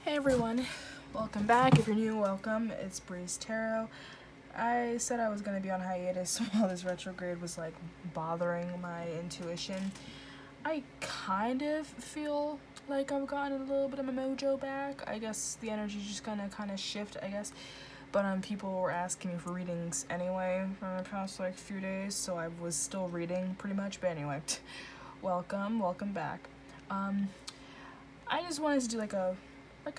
Hey everyone, welcome back. If you're new, welcome. It's Breeze Tarot. I said I was going to be on hiatus while this retrograde was like bothering my intuition. I kind of feel like I've gotten a little bit of my mojo back. I guess the energy's just gonna kind of shift, I guess. But people were asking me for readings anyway for the past like few days, so I was still reading pretty much. But anyway, welcome back. I just wanted to do like a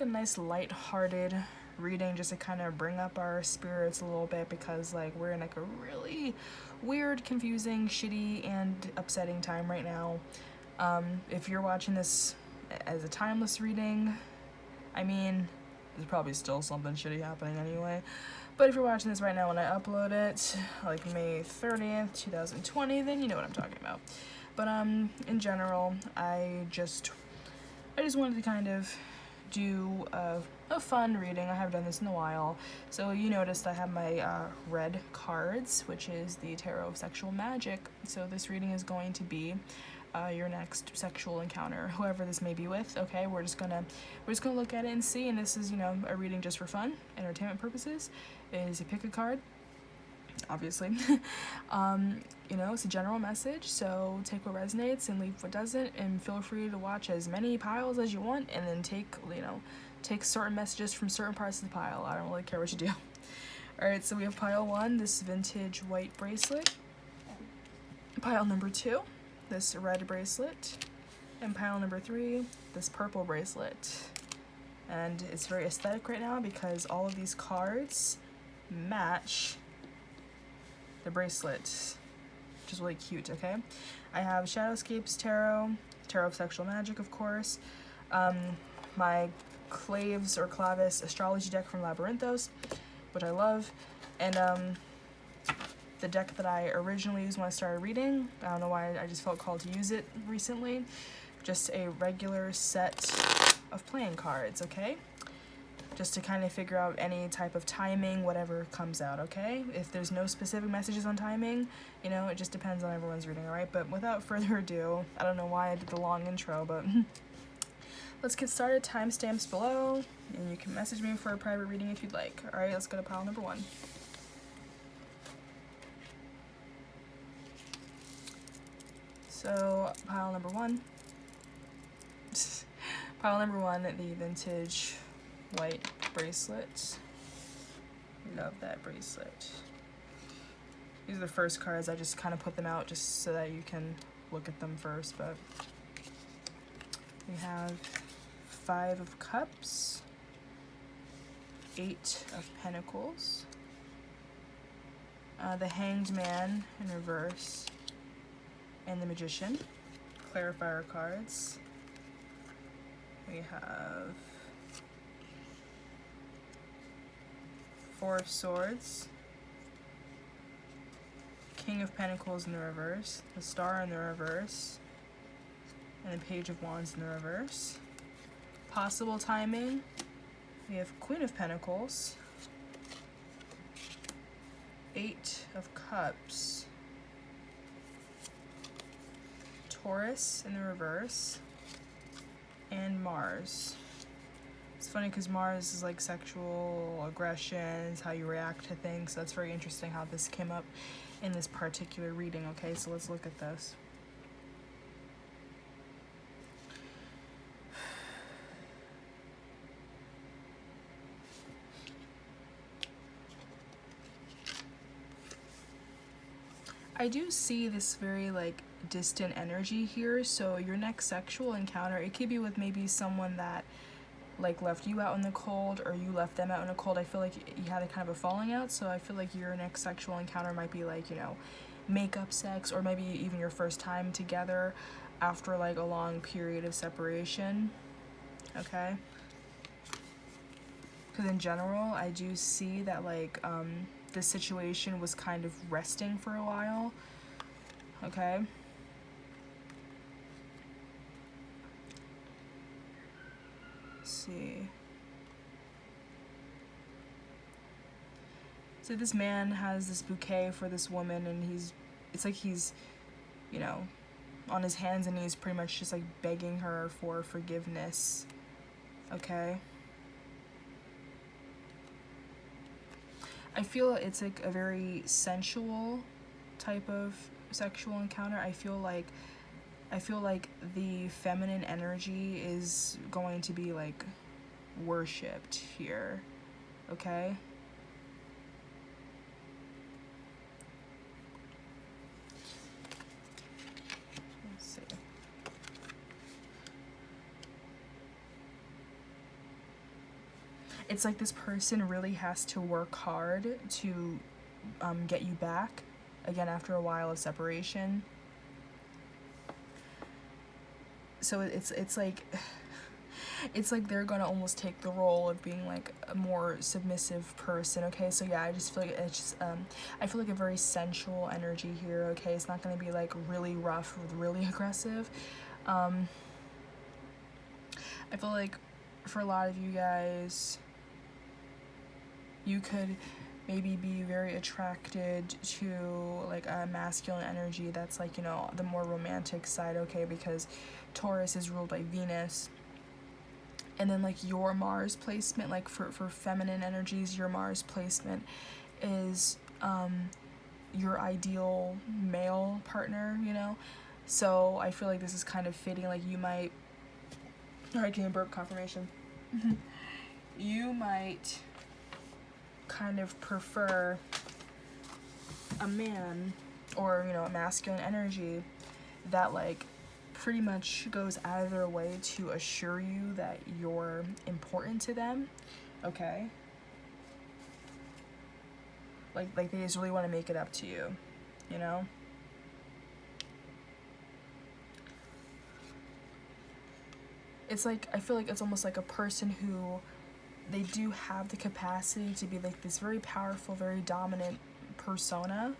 nice light-hearted reading just to kind of bring up our spirits a little bit, because like we're in like a really weird, confusing, shitty, and upsetting time right now. If you're watching this as a timeless reading, I mean, there's probably still something shitty happening anyway. But if you're watching this right now when I upload it, like May 30th, 2020, then you know what I'm talking about. But in general, I just wanted to kind of do a fun reading. I haven't done this in a while. So you noticed I have my red cards, which is the Tarot of Sexual Magic. So this reading is going to be your next sexual encounter, whoever this may be with. Okay, we're just gonna look at it and see. And this is, you know, a reading just for fun, entertainment purposes. Is you pick a card, obviously. You know, it's a general message, so take what resonates and leave what doesn't, and feel free to watch as many piles as you want, and then take certain messages from certain parts of the pile. I don't really care what you do. Alright, so we have pile 1, this vintage white bracelet. Pile number 2, this red bracelet. And pile number 3, this purple bracelet. And it's very aesthetic right now because all of these cards match the bracelet, which is really cute. Okay, I have Shadowscapes Tarot, Tarot of Sexual Magic, of course, my Claves or Clavis astrology deck from Labyrinthos, which I love, and the deck that I originally used when I started reading. I don't know why, I just felt called to use it recently. Just a regular set of playing cards, okay? Just to kind of figure out any type of timing, whatever comes out, okay? If there's no specific messages on timing, you know, it just depends on everyone's reading, alright? But without further ado, I don't know why I did the long intro, but let's get started. Timestamps below, and you can message me for a private reading if you'd like. Alright, let's go to pile number 1. So, pile number 1. Pile number 1, the vintage white bracelet. Love that bracelet. These are the first cards. I just kind of put them out just so that you can look at them first. But we have 5 of Cups, 8 of Pentacles, the Hanged Man in reverse, and the Magician. Clarifier cards. We have 4 of Swords, King of Pentacles in the reverse, the Star in the reverse, and the Page of Wands in the reverse. Possible timing, we have Queen of Pentacles, 8 of Cups, Taurus in the reverse, and Mars. It's funny because Mars is like sexual aggressions, how you react to things. So that's very interesting how this came up in this particular reading. Okay, so let's look at this. I do see this very like distant energy here. So your next sexual encounter, it could be with maybe someone that like left you out in the cold, or you left them out in the cold. I feel like you had a kind of a falling out, so I feel like your next sexual encounter might be like, you know, makeup sex, or maybe even your first time together after like a long period of separation. Okay, because in general I do see that like the situation was kind of resting for a while. Okay, see. So this man has this bouquet for this woman, and it's like he's, you know, on his hands and knees pretty much just like begging her for forgiveness. Okay? I feel it's like a very sensual type of sexual encounter. I feel like the feminine energy is going to be like worshipped here. Okay? Let's see. It's like this person really has to work hard to get you back again after a while of separation. So it's like they're gonna almost take the role of being like a more submissive person. Okay, so yeah, I just feel like it's just I feel like a very sensual energy here. Okay, it's not gonna be like really rough or really aggressive. I feel like for a lot of you guys, you could maybe be very attracted to like a masculine energy that's like, you know, the more romantic side. Okay, because Taurus is ruled by Venus. And then like your Mars placement, like for feminine energies, your Mars placement is your ideal male partner, you know? So I feel like this is kind of fitting. Like you might, alright, getting burp confirmation. You might kind of prefer a man or, you know, a masculine energy that like pretty much goes out of their way to assure you that you're important to them. Okay, like they just really want to make it up to you, you know? It's like, I feel like it's almost like a person who, they do have the capacity to be like this very powerful, very dominant persona,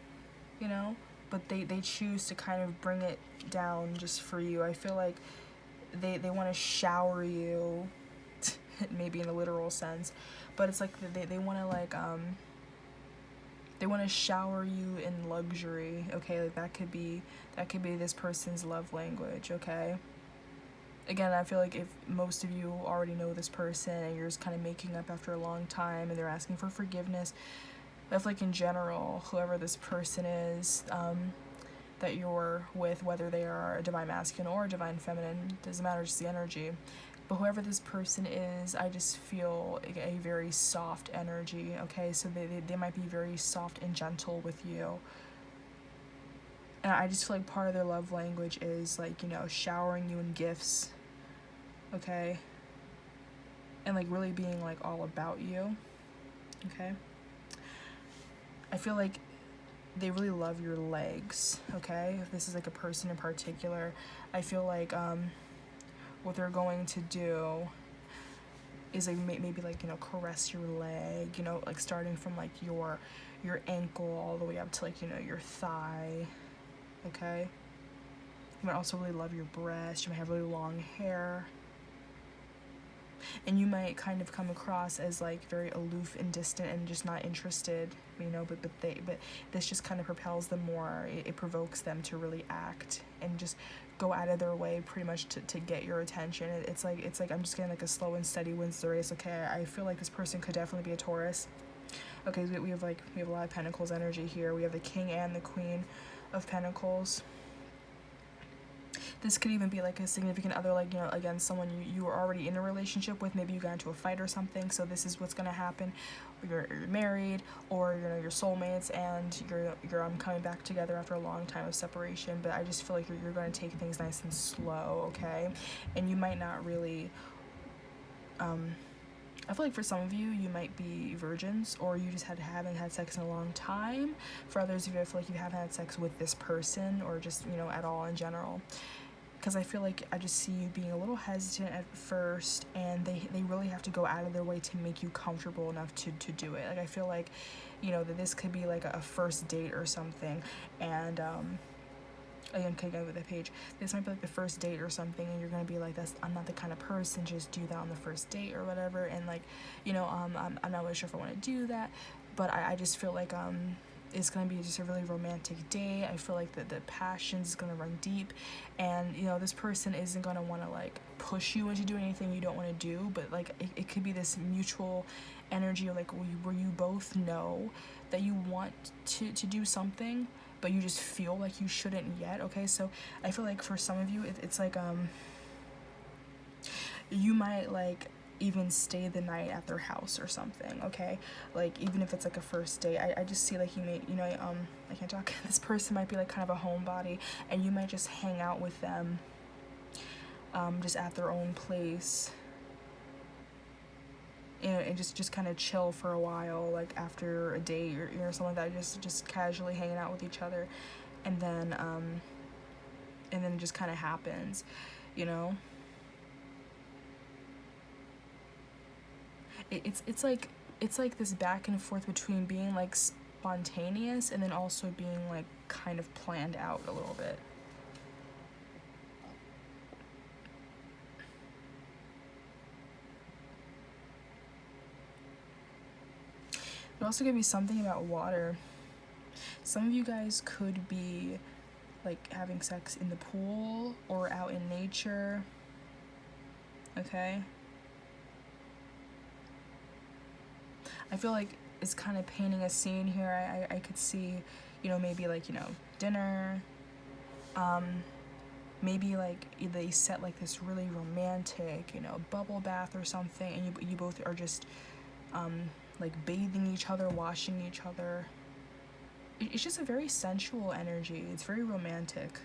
you know, but they choose to kind of bring it down just for you. I feel like they want to shower you, maybe in a literal sense, but it's like they want to like they want to shower you in luxury. Okay, like that could be this person's love language. Okay, again, I feel like if most of you already know this person and you're just kind of making up after a long time and they're asking for forgiveness, I feel like in general, whoever this person is that you're with, whether they are a divine masculine or a divine feminine, doesn't matter, just the energy. But whoever this person is, I just feel a very soft energy, okay? So they might be very soft and gentle with you. And I just feel like part of their love language is like, you know, showering you in gifts, okay? And like really being like all about you, okay? I feel like they really love your legs, okay? If this is like a person in particular, I feel like what they're going to do is like maybe like, you know, caress your leg, you know, like starting from like your ankle all the way up to like, you know, your thigh, okay? You might also really love your breast. You might have really long hair. And you might kind of come across as like very aloof and distant and just not interested, you know, but this just kind of propels them more. It provokes them to really act and just go out of their way pretty much to get your attention. It's like I'm just getting like a slow and steady wins the race. Okay, I feel like this person could definitely be a Taurus. Okay, we have a lot of Pentacles energy here. We have the King and the Queen of Pentacles. This could even be like a significant other, like, you know, again, someone you were already in a relationship with. Maybe you got into a fight or something, so this is what's going to happen. You're married, or, you know, you're soulmates, and you're coming back together after a long time of separation. But I just feel like you're going to take things nice and slow, okay? And you might not really I feel like for some of you, you might be virgins, or you just haven't had sex in a long time. For others of you, I feel like you haven't had sex with this person, or just, you know, at all in general. Because I feel like I just see you being a little hesitant at first, and they really have to go out of their way to make you comfortable enough to do it. Like, I feel like, you know, that this could be like a first date or something, and again, okay, go with the page. This might be like the first date or something, and you're gonna be like, I'm not the kind of person, just do that on the first date or whatever. And like, you know, I'm not really sure if I want to do that, but I just feel like it's going to be just a really romantic day. I feel like the passion is going to run deep, and you know, this person isn't going to want to like push you into doing anything you don't want to do, but like it could be this mutual energy, like where you both know that you want to do something, but you just feel like you shouldn't yet. Okay, so I feel like for some of you it's like you might like even stay the night at their house or something. Okay, like even if it's like a first date, I just see like you may, you know, I can't talk. This person might be like kind of a homebody, and you might just hang out with them just at their own place, and just kind of chill for a while, like after a date or something like that, just casually hanging out with each other, and then it just kind of happens, you know. It's like this back and forth between being like spontaneous and then also being like kind of planned out a little bit. There's also gonna be something about water. Some of you guys could be like having sex in the pool or out in nature. Okay, I feel like it's kind of painting a scene here. I could see, you know, maybe like, you know, dinner, maybe like they set like this really romantic, you know, bubble bath or something, and you both are just like bathing each other, washing each other. It's just a very sensual energy. It's very romantic.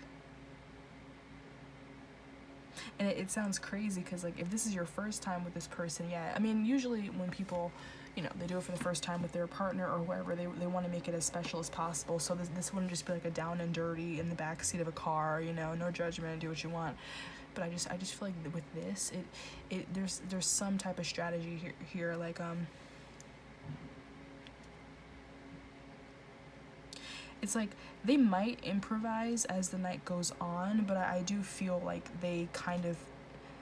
And it sounds crazy because like if this is your first time with this person, yeah, I mean, usually when people, you know, they do it for the first time with their partner or whoever, they want to make it as special as possible. So this wouldn't just be like a down and dirty in the back seat of a car, you know, no judgment, do what you want. But I just feel like with this, there's some type of strategy here like it's like they might improvise as the night goes on, but I do feel like they kind of,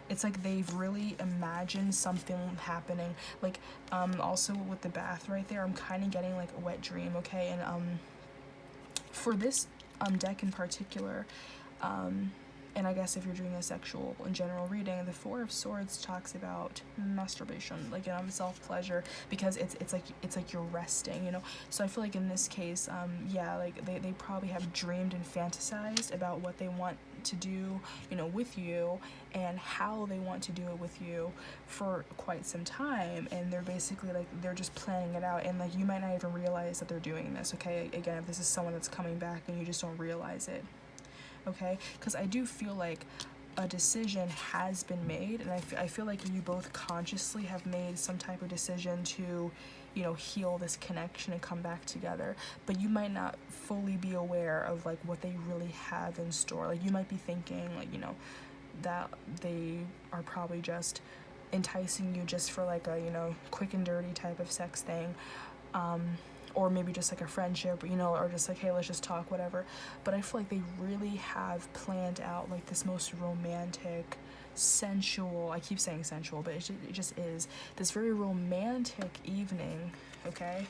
it's like they've really imagined something happening. Like also with the bath right there, I'm kind of getting like a wet dream. Okay, and for this deck in particular, and I guess if you're doing a sexual in general reading, the Four of Swords talks about masturbation, like, you know, self-pleasure, because it's like you're resting, you know. So I feel like in this case, yeah, like they probably have dreamed and fantasized about what they want to do, you know, with you, and how they want to do it with you for quite some time, and they're basically like, they're just planning it out, and like you might not even realize that they're doing this. Okay, again, if this is someone that's coming back and you just don't realize it. Okay, because I do feel like a decision has been made, and I feel like you both consciously have made some type of decision to, you know, heal this connection and come back together, but you might not fully be aware of like what they really have in store. Like you might be thinking like, you know, that they are probably just enticing you just for like a, you know, quick and dirty type of sex thing, or maybe just like a friendship, you know, or just like, hey, let's just talk, whatever. But I feel like they really have planned out like this most romantic, sensual, I keep saying sensual, but it just is this very romantic evening. Okay,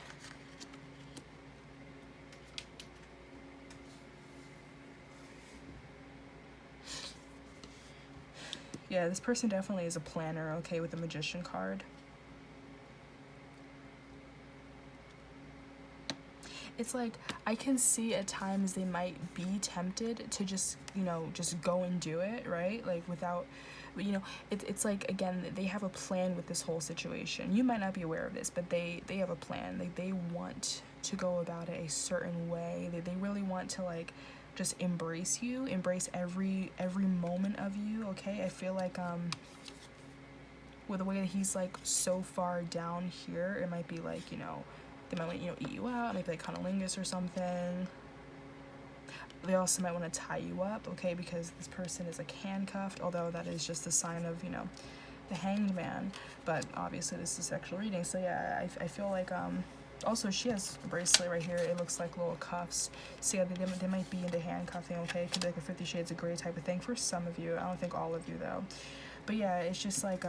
yeah, this person definitely is a planner. Okay, with the Magician card. It's like I can see at times they might be tempted to just, you know, just go and do it, right? Like without, you know, it's like, again, they have a plan with this whole situation. You might not be aware of this, but they have a plan. Like they want to go about it a certain way. They really want to like just embrace you, embrace every moment of you. Okay, I feel like with the way that he's like so far down here, it might be like, you know, they might want to, you know, eat you out, maybe like cunnilingus or something. They also might want to tie you up, okay, because this person is like handcuffed, although that is just a sign of, you know, the Hanged Man. But obviously this is a sexual reading, so yeah, I feel like also she has a bracelet right here. It looks like little cuffs. So yeah, they might be into handcuffing. Okay, it could be like a 50 Shades of Grey type of thing for some of you. I don't think all of you though. But yeah, it's just like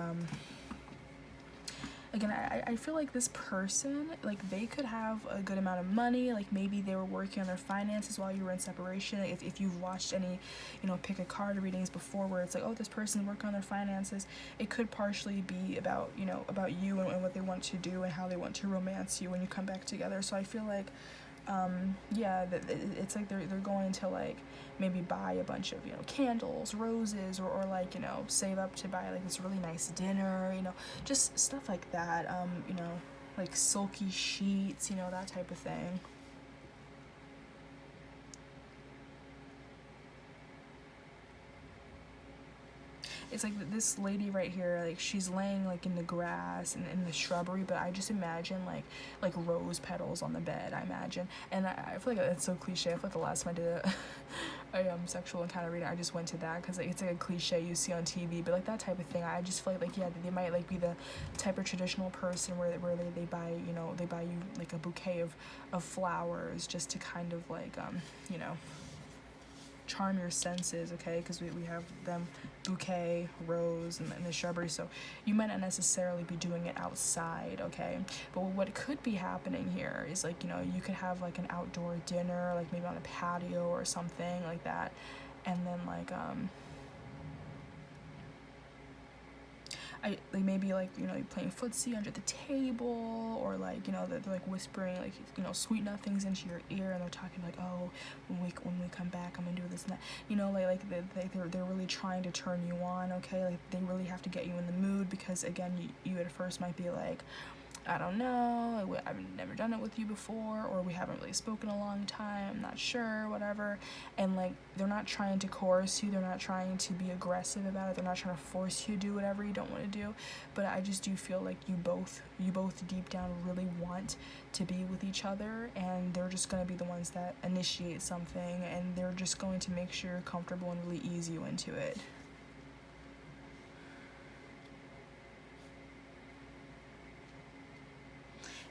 again, I feel like this person, like, they could have a good amount of money, like, maybe they were working on their finances while you were in separation. If you've watched any, you know, pick a card readings before where it's like, oh, this person's working on their finances, it could partially be about, you know, about you and what they want to do and how they want to romance you when you come back together. So I feel like, yeah, it's like they're going to, like, maybe buy a bunch of, you know, candles, roses, or like, you know, save up to buy like this really nice dinner, you know, just stuff like that, you know, like silky sheets, you know, that type of thing. It's like this lady right here, like, she's laying like in the grass and in the shrubbery, but I just imagine like rose petals on the bed, I imagine. And I feel like it's so cliche. I feel like the last time I did a sexual encounter reading, I just went to that because, like, it's like a cliche you see on TV, but like that type of thing, I just feel like yeah, they might like be the type of traditional person where they buy, you know, they buy you like a bouquet of flowers just to kind of like you know, charm your senses, okay? Because we have them bouquet, rose, and the shrubbery, so you might not necessarily be doing it outside, okay? But what could be happening here is, like, you know, you could have like an outdoor dinner, like maybe on a patio or something like that, and then like like maybe like, you know, you're playing footsie under the table, or like, you know, they're like whispering like, you know, sweet nothings into your ear, and they're talking like, oh, when we come back, I'm gonna do this and that, you know, like they're really trying to turn you on, okay? Like they really have to get you in the mood, because again, you at first might be like, I don't know, I've never done it with you before, or we haven't really spoken a long time, I'm not sure, whatever. And like, they're not trying to coerce you, they're not trying to be aggressive about it, they're not trying to force you to do whatever you don't want to do, but I just do feel like you both deep down really want to be with each other, and they're just going to be the ones that initiate something, and they're just going to make sure you're comfortable and really ease you into it.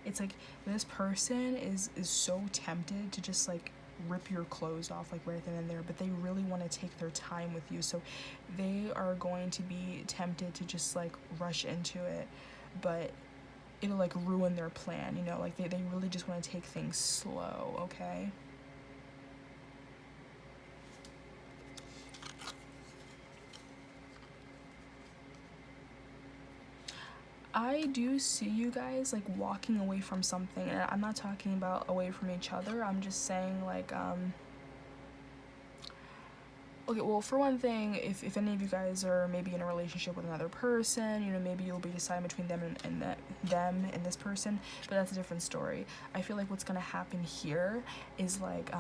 It's like this person is so tempted to just like rip your clothes off like right then and there, but they really want to take their time with you, so they are going to be tempted to just like rush into it, but it'll like ruin their plan, you know, like they really just want to take things slow, okay? I do see you guys like walking away from something, and I'm not talking about away from each other, I'm just saying like okay, well, for one thing, if any of you guys are maybe in a relationship with another person, you know, maybe you'll be deciding between them and this person, but that's a different story. I feel like what's gonna happen here is like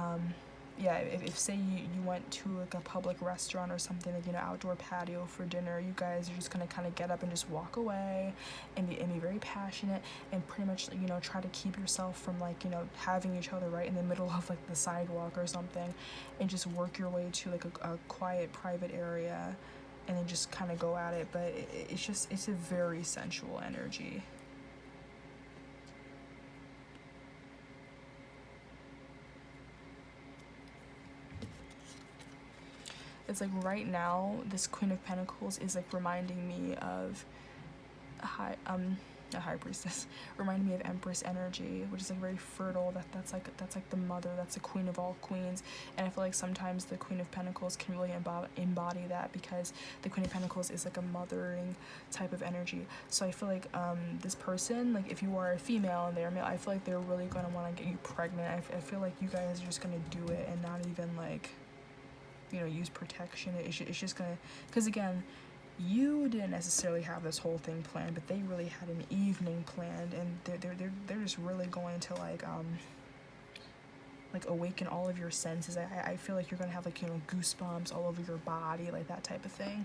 yeah, if say you went to like a public restaurant or something, like, you know, outdoor patio for dinner, you guys are just gonna kind of get up and just walk away and be very passionate, and pretty much, you know, try to keep yourself from like, you know, having each other right in the middle of like the sidewalk or something, and just work your way to like a quiet private area, and then just kind of go at it. But it's a very sensual energy. It's like right now, this Queen of Pentacles is like reminding me of a high priestess, reminding me of Empress energy, which is like very fertile. That's like the mother. That's the queen of all queens. And I feel like sometimes the Queen of Pentacles can really embody that, because the Queen of Pentacles is like a mothering type of energy. So I feel like this person, like if you are a female and they're male, I feel like they're really gonna want to get you pregnant. I feel like you guys are just gonna do it and not even like, you know, use protection. It's just gonna, because again, you didn't necessarily have this whole thing planned, but they really had an evening planned, and they're just really going to like awaken all of your senses. I feel like you're gonna have like, you know, goosebumps all over your body, like that type of thing.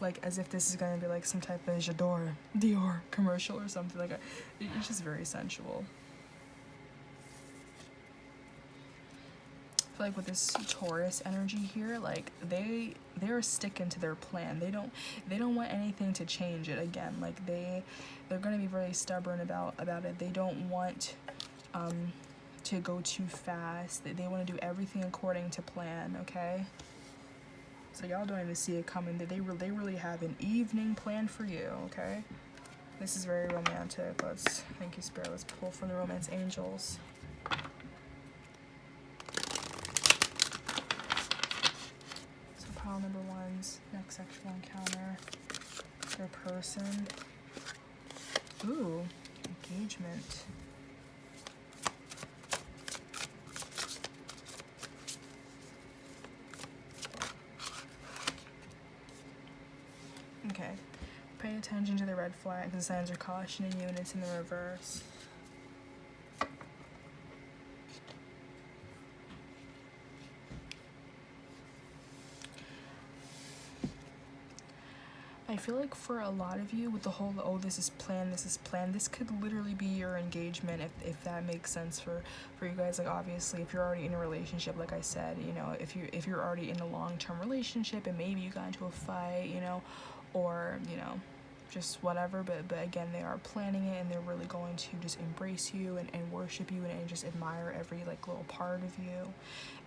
Like as if this is gonna be like some type of Dior commercial or something. Like it's just very sensual. I feel like with this Taurus energy here, like they're sticking to their plan. They don't want anything to change it again. Like they're gonna be very stubborn about it. They don't want to go too fast. They want to do everything according to plan, okay? So y'all don't even see it coming. They really have an evening planned for you, okay? This is very romantic. Thank you, Spirit. Let's pull from the Romance Angels. So pile number one's next sexual encounter. Their person. Ooh, engagement. Okay. Pay attention to the red flags. The signs are cautioning you, and it's in the reverse. I feel like for a lot of you, with the whole, oh, this is planned, this could literally be your engagement, if that makes sense for you guys. Like, obviously, if you're already in a relationship, like I said, you know, if you're already in a long-term relationship and maybe you got into a fight, you know, or, you know, just whatever, but again, they are planning it, and they're really going to just embrace you and worship you and just admire every, like, little part of you.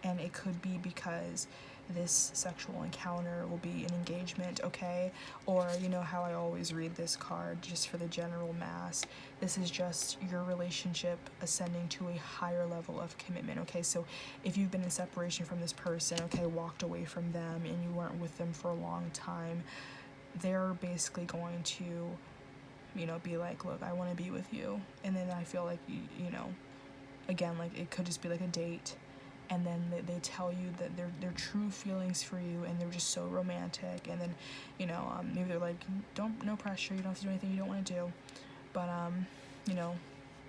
And it could be because this sexual encounter will be an engagement, okay? Or, you know how I always read this card just for the general mass. This is just your relationship ascending to a higher level of commitment, okay? So if you've been in separation from this person, okay, walked away from them, and you weren't with them for a long time, they're basically going to, you know, be like, look, I want to be with you. And then I feel like, you know, again, like, it could just be like a date, and then they tell you that they're true feelings for you, and they're just so romantic. And then, you know, maybe they're like, no pressure, you don't have to do anything you don't want to do, but you know,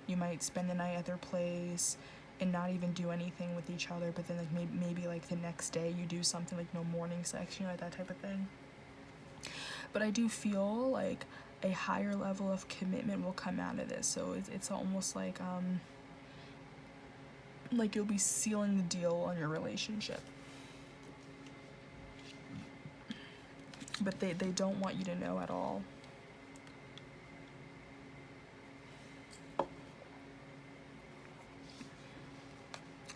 you might spend the night at their place and not even do anything with each other, but then, like, maybe like the next day you do something, like, no morning sex, you know, like that type of thing. But I do feel like a higher level of commitment will come out of this. So it's almost like you'll be sealing the deal on your relationship. But they don't want you to know at all.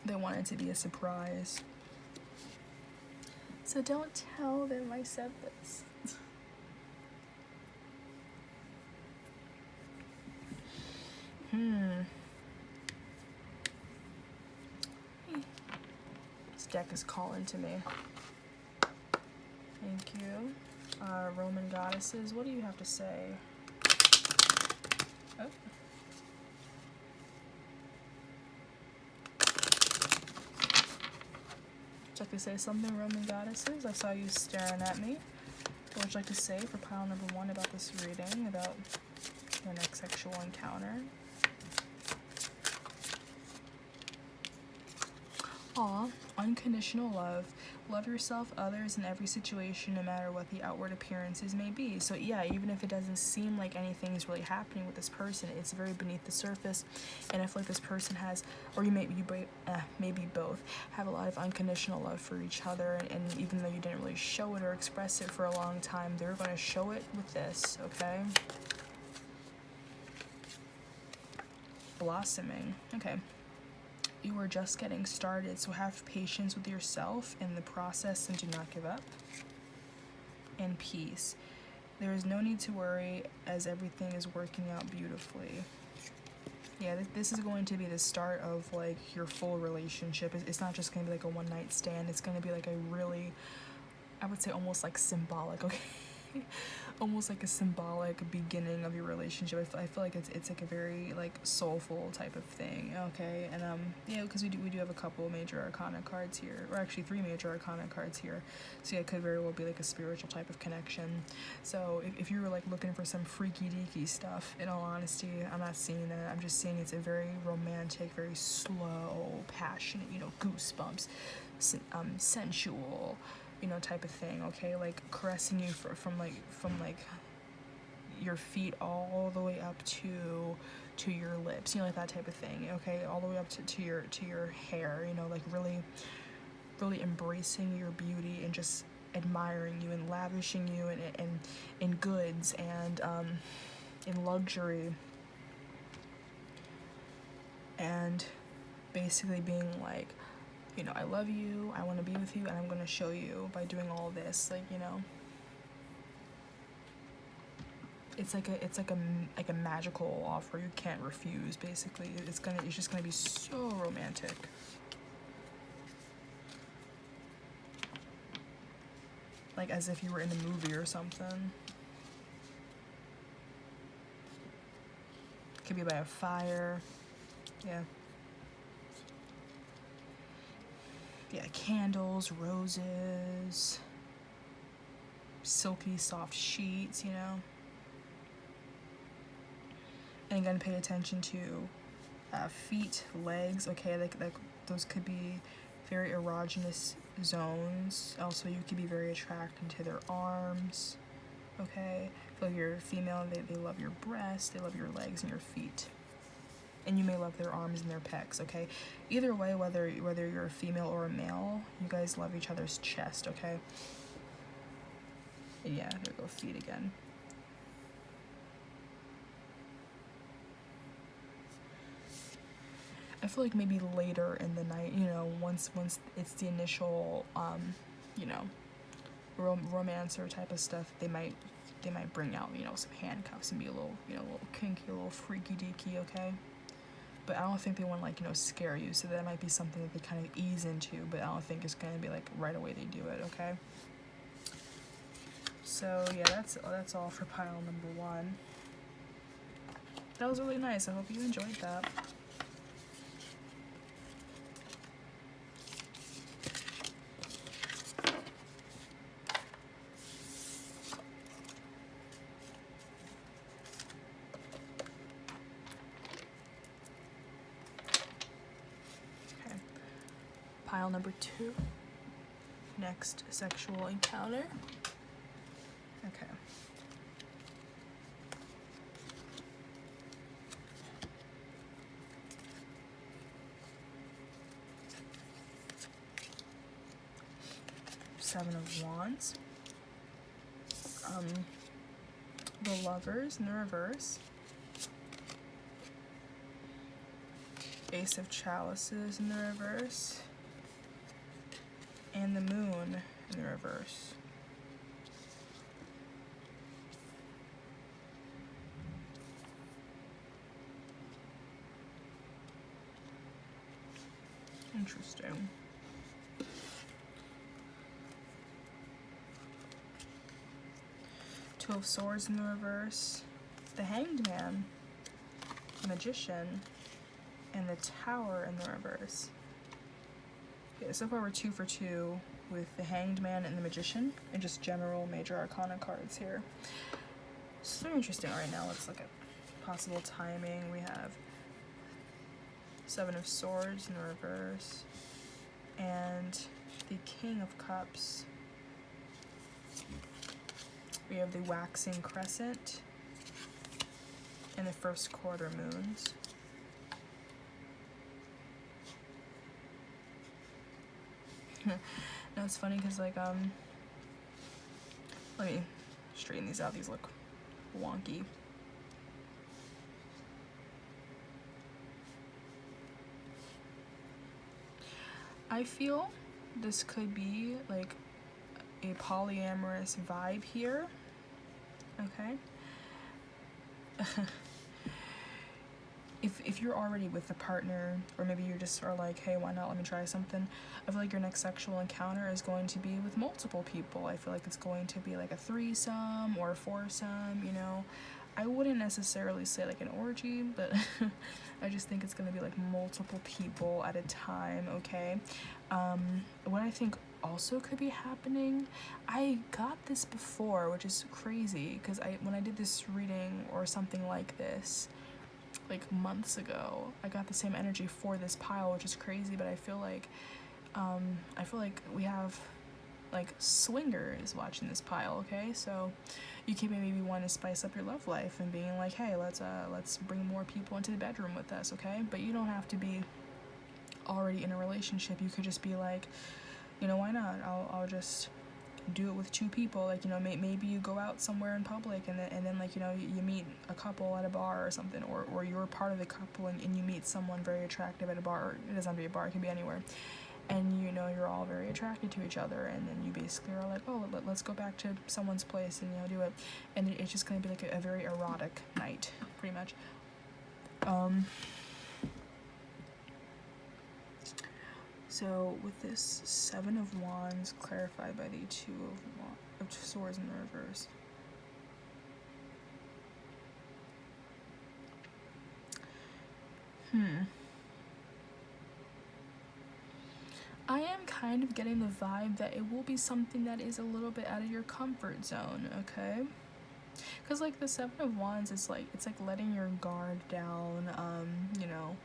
They want it to be a surprise. So don't tell them I said this. This deck is calling to me. Thank you. Roman goddesses, what do you have to say? Oh. Would you like to say something, Roman goddesses? I saw you staring at me. What would you like to say for pile number one about this reading, about your next sexual encounter? Aw, unconditional love. Love yourself, others, in every situation, no matter what the outward appearances may be. So yeah, even if it doesn't seem like anything's really happening with this person, it's very beneath the surface. And I feel like this person has, or maybe both, have a lot of unconditional love for each other. And even though you didn't really show it or express it for a long time, they're going to show it with this, okay? Blossoming. Okay. You are just getting started, so have patience with yourself in the process and do not give up. And peace. There is no need to worry, as everything is working out beautifully. Yeah, this is going to be the start of, like, your full relationship. It's not just going to be like a one-night stand. It's going to be like a really, I would say, almost like symbolic, okay? Almost like a symbolic beginning of your relationship. I feel like it's like a very, like, soulful type of thing, okay? And yeah, because we do have a couple major arcana cards here, or actually 3 major arcana cards here. So yeah, it could very well be like a spiritual type of connection. So if you were, like, looking for some freaky deaky stuff, in all honesty, I'm not seeing that. I'm just seeing it's a very romantic, very slow, passionate, you know, goosebumps, sensual, you know, type of thing, okay? Like, caressing you from your feet all the way up to your lips, you know, like that type of thing, okay? All the way up to your hair, you know, like really embracing your beauty and just admiring you and lavishing you in goods and in luxury, and basically being like, you know, I love you, I want to be with you, and I'm going to show you by doing all this, like, you know. It's like a magical offer you can't refuse, basically. It's just gonna be so romantic. Like as if you were in a movie or something. Could be by a fire. Yeah. Yeah, candles, roses, silky soft sheets, you know. And again, pay attention to feet, legs, okay, like those could be very erogenous zones. Also, you could be very attracted to their arms, okay. So if you're female, they love your breasts, they love your legs and your feet. And you may love their arms and their pecs, okay. Either way, whether you're a female or a male, you guys love each other's chest, okay. And yeah, there go feet again. I feel like maybe later in the night, you know, once it's the initial, you know, romancer type of stuff, they might bring out, you know, some handcuffs and be a little, you know, a little kinky, a little freaky deaky, okay? But I don't think they want to, like, you know, scare you, so that might be something that they kind of ease into, but I don't think it's going to be, like, right away they do it, okay? So, yeah, that's all for pile number 1. That was really nice. I hope you enjoyed that. Pile number 2, next sexual encounter. Okay. Seven of Wands. The Lovers in the reverse. Ace of Chalices in the reverse. And the Moon in the reverse. Interesting. Two of Swords in the reverse. The Hanged Man, the Magician, and the Tower in the reverse. Okay, so far we're 2 for 2 with the Hanged Man and the Magician, and just general major arcana cards here. So interesting. All right, now let's look at possible timing. We have 7 of Swords in the reverse, and the King of Cups. We have the Waxing Crescent and the First Quarter Moons. Now it's funny because, like, let me straighten these out. These look wonky. I feel this could be like a polyamorous vibe here. Okay. If you're already with a partner, or maybe you just are like, hey, why not, let me try something, I feel like your next sexual encounter is going to be with multiple people. I feel like it's going to be like a threesome or a foursome, you know. I wouldn't necessarily say like an orgy, but I just think it's going to be like multiple people at a time, okay? What I think also could be happening, I got this before, which is crazy, because when I did this reading or something like this, like months ago, I got the same energy for this pile, which is crazy, but I feel like we have like swingers watching this pile, okay? So you can maybe want to spice up your love life and being like, hey, let's bring more people into the bedroom with us, okay? But you don't have to be already in a relationship. You could just be like, you know, why not? I'll just do it with 2 people. Like, you know, maybe you go out somewhere in public and then like, you know, you meet a couple at a bar or something, or you're part of the couple and you meet someone very attractive at a bar. Or it doesn't have to be a bar, it can be anywhere. and you know you're all very attracted to each other, and then you basically are like, oh, let's go back to someone's place and, you know, do it, and it's just gonna be like a very erotic night, pretty much. So with this Seven of Wands clarified by the Two of Swords in the reverse. I am kind of getting the vibe that it will be something that is a little bit out of your comfort zone, okay? Because, like, the Seven of Wands is like, it's like letting your guard down, you know,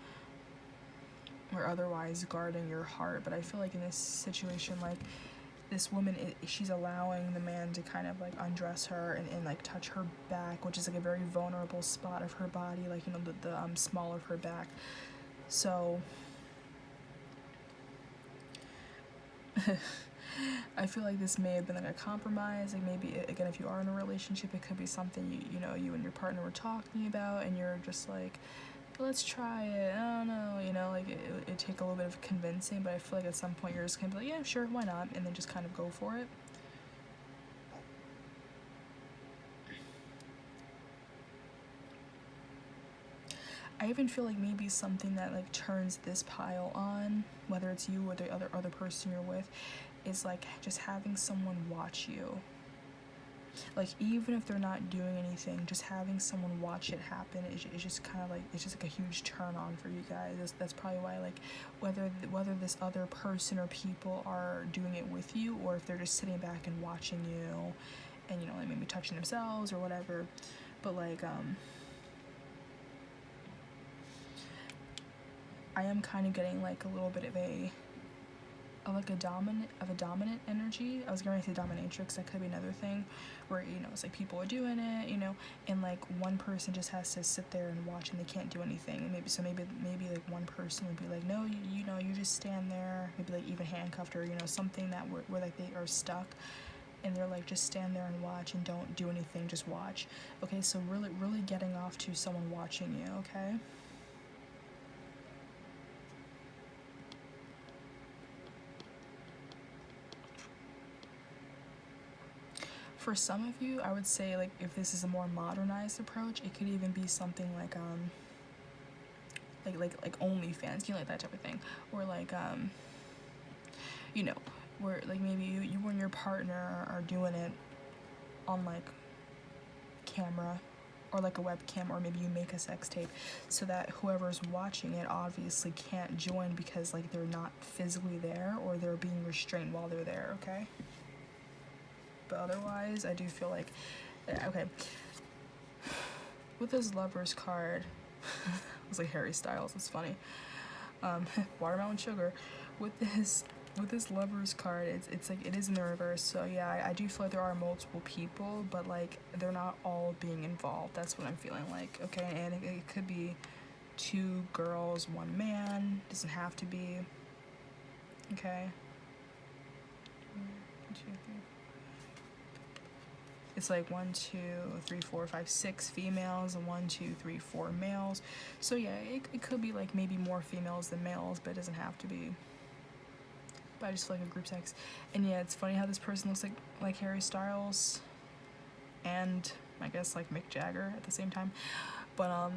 or otherwise guarding your heart. But I feel like in this situation, like, this woman, she's allowing the man to kind of like undress her and like touch her back, which is like a very vulnerable spot of her body, like, you know, the small of her back. So I feel like this may have been like a compromise. Like, maybe, again, if you are in a relationship, it could be something you know, you and your partner were talking about, and you're just like, let's try it, I don't know, you know, like, it'd take a little bit of convincing, but I feel like at some point you're just gonna be like, yeah, sure, why not, and then just kind of go for it. I even feel like maybe something that like turns this pile on, whether it's you or the other person you're with, is like just having someone watch you. Like, even if they're not doing anything, just having someone watch it happen is just kind of like, it's just like a huge turn on for you guys. That's probably why, like, whether this other person or people are doing it with you, or if they're just sitting back and watching you and, you know, like maybe touching themselves or whatever. But like, I am kind of getting like a little bit of a dominant energy. I was going to say dominatrix, that could be another thing, where, you know, it's like people are doing it, you know, and like one person just has to sit there and watch and they can't do anything. And maybe like one person would be like, no, you know, you just stand there, maybe like even handcuffed, or, you know, something that where like they are stuck, and they're like, just stand there and watch and don't do anything, just watch. Okay, so really getting off to someone watching you, okay? For some of you, I would say, like, if this is a more modernized approach, it could even be something like OnlyFans, you know, like that type of thing, or like you know, where like maybe you and your partner are doing it on like camera or like a webcam, or maybe you make a sex tape so that whoever's watching it obviously can't join because like they're not physically there, or they're being restrained while they're there, okay? But otherwise, I do feel like, okay, with this Lover's card, it was like Harry Styles, it's funny, watermelon sugar, with this Lover's card, it's like, it is in the reverse, so yeah, I do feel like there are multiple people, but like, they're not all being involved. That's what I'm feeling like, okay? And it could be 2 girls, 1 man, doesn't have to be, okay? 1, 2, 3. It's like 1, 2, 3, 4, 5, 6 females, and 1, 2, 3, 4 males. So yeah, it could be like maybe more females than males, but it doesn't have to be. But I just feel like a group sex. And yeah, it's funny how this person looks like Harry Styles and I guess like Mick Jagger at the same time. But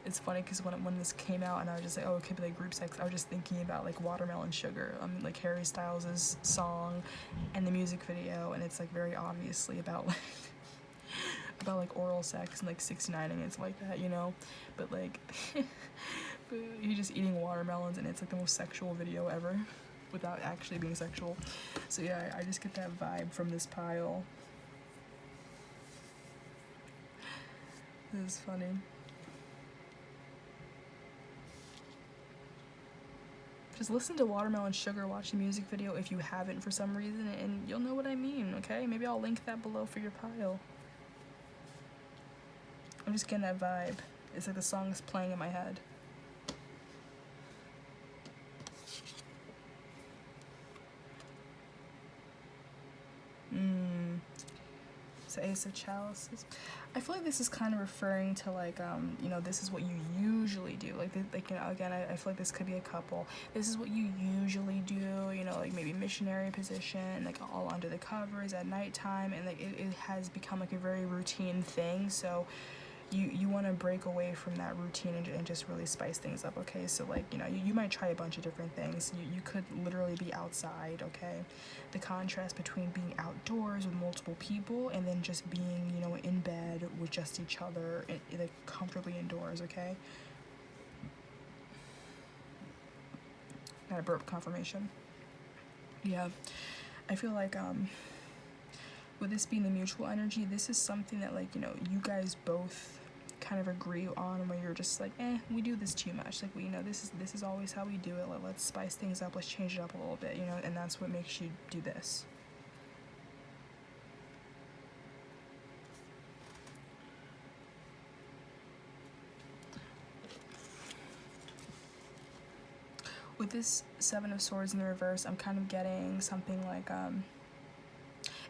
it's funny because when this came out and I was just like, oh, it could be like group sex, I was just thinking about like Watermelon Sugar, like Harry Styles' song and the music video, and it's like very obviously about like oral sex and like 69ing and it's like that, you know, but like you're just eating watermelons and it's like the most sexual video ever without actually being sexual. So yeah, I just get that vibe from this pile. This is funny. Just listen to Watermelon Sugar, watch the music video if you haven't for some reason, and you'll know what I mean, okay? Maybe I'll link that below for your pile. I'm just getting that vibe. It's like the song's playing in my head. So Ace of Chalices. I feel like this is kind of referring to like, you know, this is what you usually do. Like you know, again, I feel like this could be a couple. This is what you usually do, you know, like maybe missionary position, like all under the covers at nighttime, and like it has become like a very routine thing. So you want to break away from that routine and just really spice things up, okay? So like, you know, you might try a bunch of different things. You could literally be outside, okay? The contrast between being outdoors with multiple people and then just being, you know, in bed with just each other, like comfortably indoors, okay? Got a burp confirmation. Yeah, I feel like with this being the mutual energy, this is something that, like, you know, you guys both kind of agree on, where you're just like, we do this too much. Like, you know, this is always how we do it. Let's spice things up. Let's change it up a little bit, you know, and that's what makes you do this. With this Seven of Swords in the reverse, I'm kind of getting something like,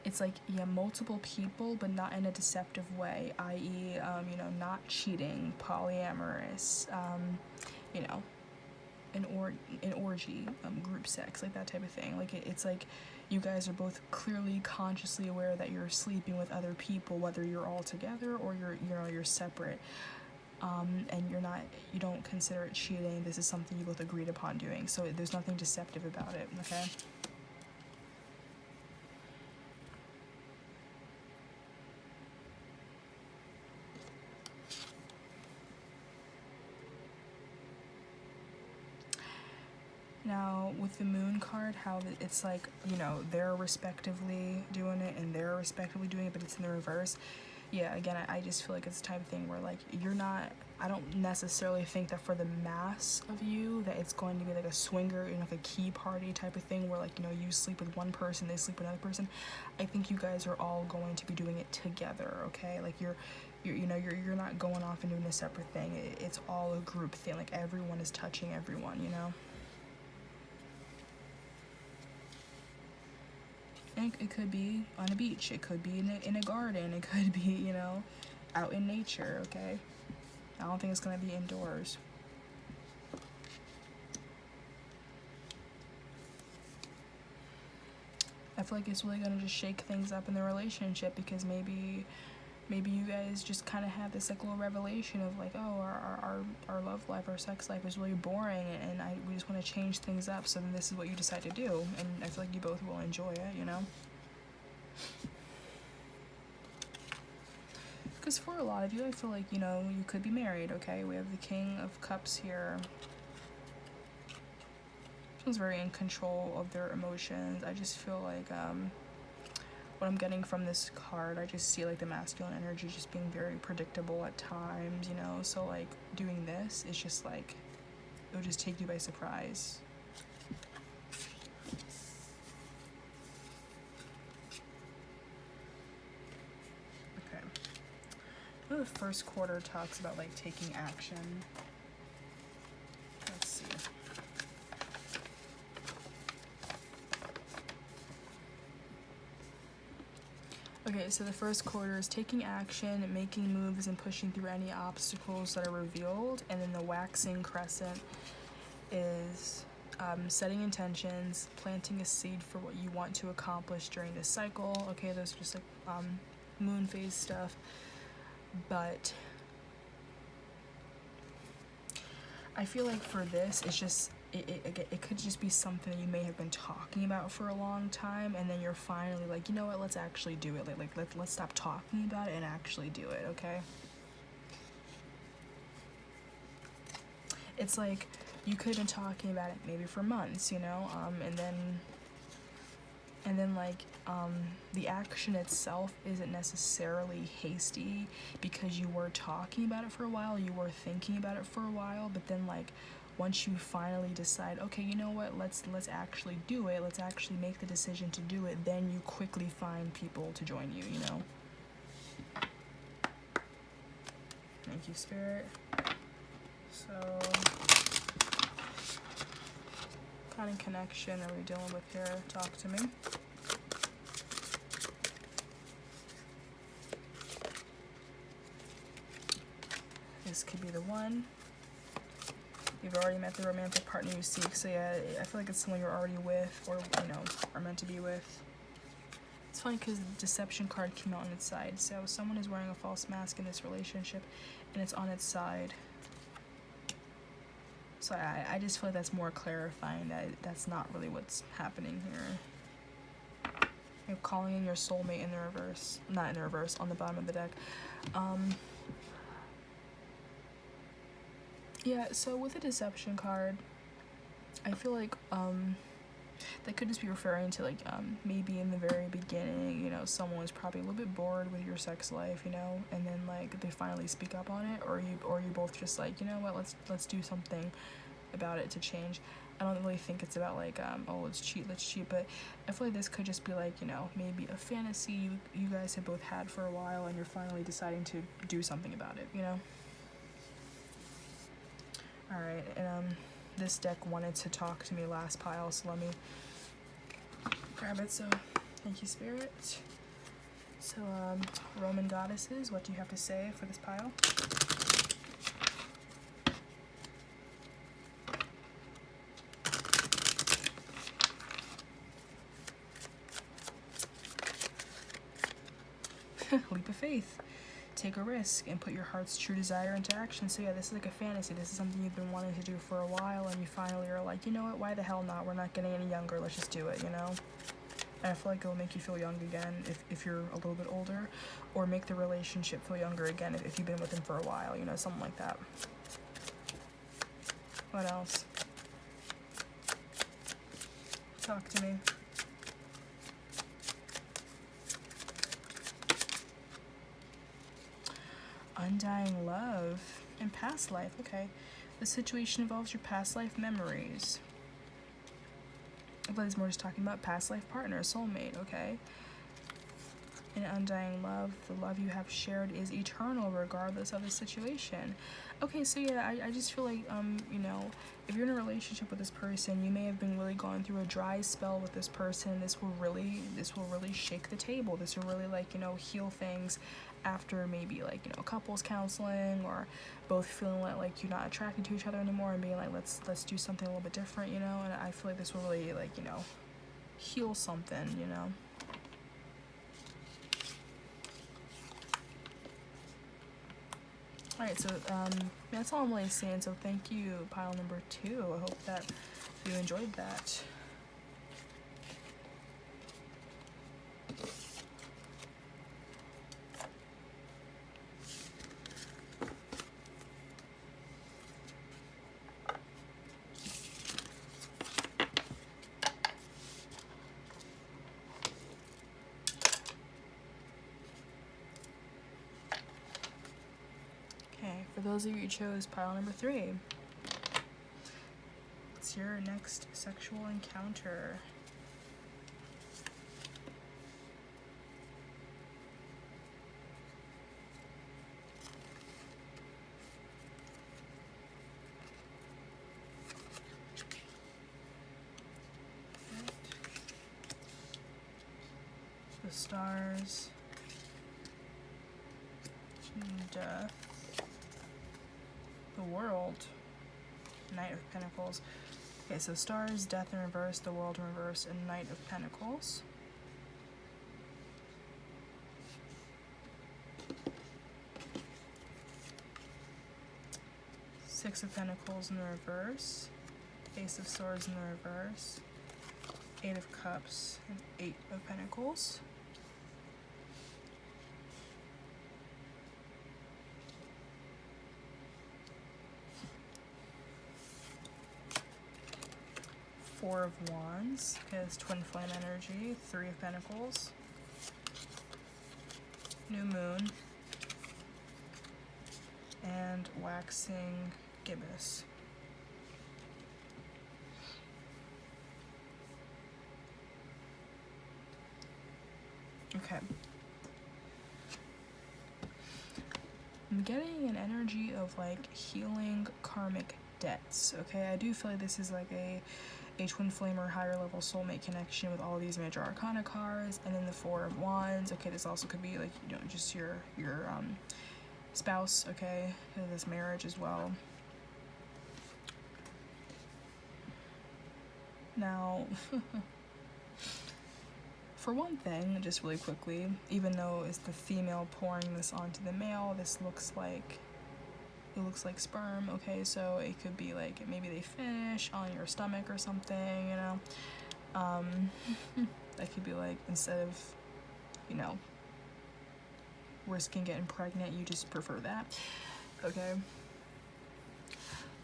it's like, yeah, multiple people, but not in a deceptive way, i.e., you know, not cheating, polyamorous, you know, an orgy, group sex, like that type of thing. Like, it's like you guys are both clearly consciously aware that you're sleeping with other people, whether you're all together or you're separate. And you don't consider it cheating. This is something you both agreed upon doing. So there's nothing deceptive about it, okay? Now, with the Moon card, how it's like, you know, they're respectively doing it and they're respectively doing it, but it's in the reverse. Yeah, again, I just feel like it's the type of thing where, like, I don't necessarily think that for the mass of you that it's going to be like a swinger, you know, like a key party type of thing where, like, you know, you sleep with one person, they sleep with another person. I think you guys are all going to be doing it together, okay? Like, you're not going off and doing a separate thing. It's all a group thing. Like, everyone is touching everyone, you know? And it could be on a beach, it could be in a garden, it could be, you know, out in nature, okay? I don't think it's gonna be indoors. I feel like it's really gonna just shake things up in the relationship, because maybe you guys just kind of have this like little revelation of like, oh, our love life, our sex life is really boring, and we just want to change things up. So then this is what you decide to do, and I feel like you both will enjoy it, you know. Because for a lot of you, I feel like, you know, you could be married, okay? We have the King of Cups here. Someone's very in control of their emotions. I just feel like what I'm getting from this card, I just see like the masculine energy just being very predictable at times, you know? So like doing this is just like, it would just take you by surprise. Okay. I know the first quarter talks about like taking action. Let's see. Okay, so the first quarter is taking action, making moves, and pushing through any obstacles that are revealed. And then the waxing crescent is setting intentions, planting a seed for what you want to accomplish during this cycle. Okay, those are just like moon phase stuff. But I feel like for this, it's just, it could just be something that you may have been talking about for a long time, and then you're finally like, you know what, let's actually do it. Let's stop talking about it and actually do it, okay? It's like you could have been talking about it maybe for months, you know, and then like the action itself isn't necessarily hasty because you were talking about it for a while, you were thinking about it for a while, but then like once you finally decide, okay, you know what, let's actually do it, let's actually make the decision to do it, then you quickly find people to join you, you know? Thank you, Spirit. So, what kind of connection are we dealing with here? Talk to me. this could be the one. You've already met the romantic partner you seek, so yeah, I feel like it's someone you're already with, or, you know, are meant to be with. It's funny because the deception card came out on its side, so someone is wearing a false mask in this relationship, and it's on its side. So I just feel like that's more clarifying that that's not really what's happening here. You're calling in your soulmate in the reverse. Not in the reverse, on the bottom of the deck. Yeah, so with the deception card, I feel like that could just be referring to like maybe in the very beginning, you know, someone was probably a little bit bored with your sex life, you know, and then like they finally speak up on it, or you both just like, you know what, let's do something about it to change. I don't really think it's about like oh, let's cheat, but I feel like this could just be like, you know, maybe a fantasy you guys have both had for a while, and you're finally deciding to do something about it, you know. All right, and this deck wanted to talk to me last pile, so let me grab it. So thank you, Spirit. So Roman goddesses, what do you have to say for this pile? Leap of faith. Take a risk and put your heart's true desire into action. So yeah, this is like a fantasy. This is something you've been wanting to do for a while, and you finally are like, you know what, why the hell not? We're not getting any younger, let's just do it, you know? And I feel like it'll make you feel young again if you're a little bit older, or make the relationship feel younger again if you've been with him for a while, you know, something like that. What else? Talk to me. Undying love and past life. Okay, the situation involves your past life memories. But it's more just talking about past life partner, soulmate. Okay, in undying love, the love you have shared is eternal regardless of the situation. Okay, so yeah, I just feel like you know, if you're in a relationship with this person, you may have been really going through a dry spell with this person. This will really shake the table. This will really, like, you know, heal things after maybe, like, you know, couples counseling, or both feeling like you're not attracted to each other anymore and being like, let's do something a little bit different, you know. And I feel like this will really, like, you know, heal something, you know. Alright, so that's all I'm really saying. So thank you, pile number 2. I hope that you enjoyed that. For those of you who chose pile number 3, it's your next sexual encounter. The stars, death, the world, Knight of Pentacles. Okay, so stars, death in reverse, the world in reverse, and Knight of Pentacles. Six of Pentacles in the reverse, Ace of Swords in the reverse, Eight of Cups, and Eight of Pentacles. Four of Wands, okay, that's Twin Flame energy. Three of Pentacles, New Moon, and Waxing Gibbous. Okay. I'm getting an energy of like healing karmic debts. Okay, I do feel like this is like a twin flame or higher level soulmate connection with all these major arcana cards, and then the Four of Wands. Okay, this also could be like, you know, just your spouse, okay, in this marriage as well. Now, for one thing, just really quickly, even though it's the female pouring this onto the male, this looks like, it looks like sperm, okay, so it could be like, maybe they finish on your stomach or something, you know, that could be like, instead of, you know, risking getting pregnant, you just prefer that, okay,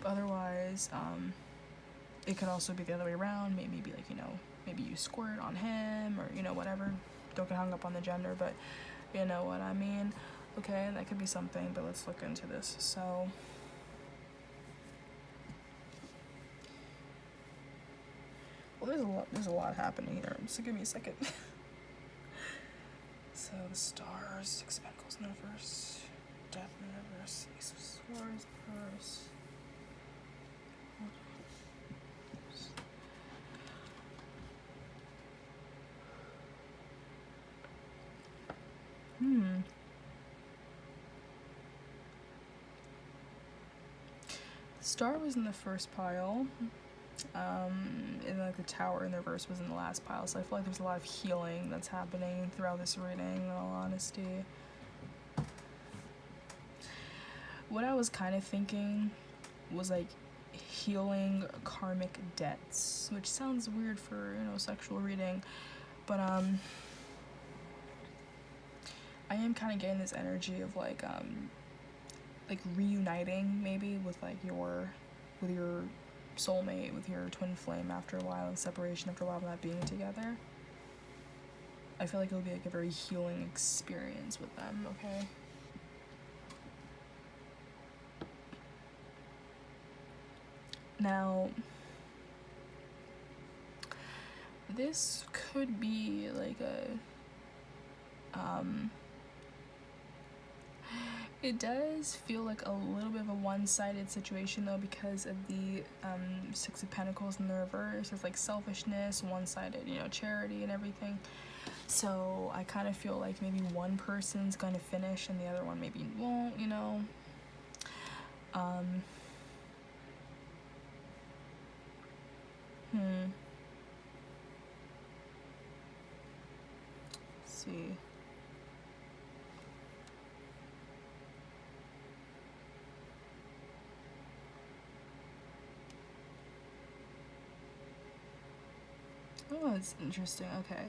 but otherwise, it could also be the other way around, maybe like, you know, maybe you squirt on him, or, you know, whatever, don't get hung up on the gender, but you know what I mean, okay, that could be something, but let's look into this. So, well, there's a lot happening here, so give me a second. So, the stars, 6 of Pentacles in the reverse, Death in the reverse, Ace of Swords, reverse. Star was in the first pile, and like the Tower in the reverse was in the last pile, so I feel like there's a lot of healing that's happening throughout this reading, in all honesty. What I was kind of thinking was like healing karmic debts, which sounds weird for, you know, sexual reading, but I am kind of getting this energy of like reuniting maybe with like your soulmate, with your twin flame after a while of separation, after a while of not being together. I feel like it'll be like a very healing experience with them, okay? Now, this could be like a it does feel like a little bit of a one-sided situation though, because of the 6 of Pentacles in the reverse. It's like selfishness, one-sided, you know, charity and everything. So I kind of feel like maybe one person's going to finish and the other one maybe won't, you know. Let's see. Oh, it's interesting. Okay.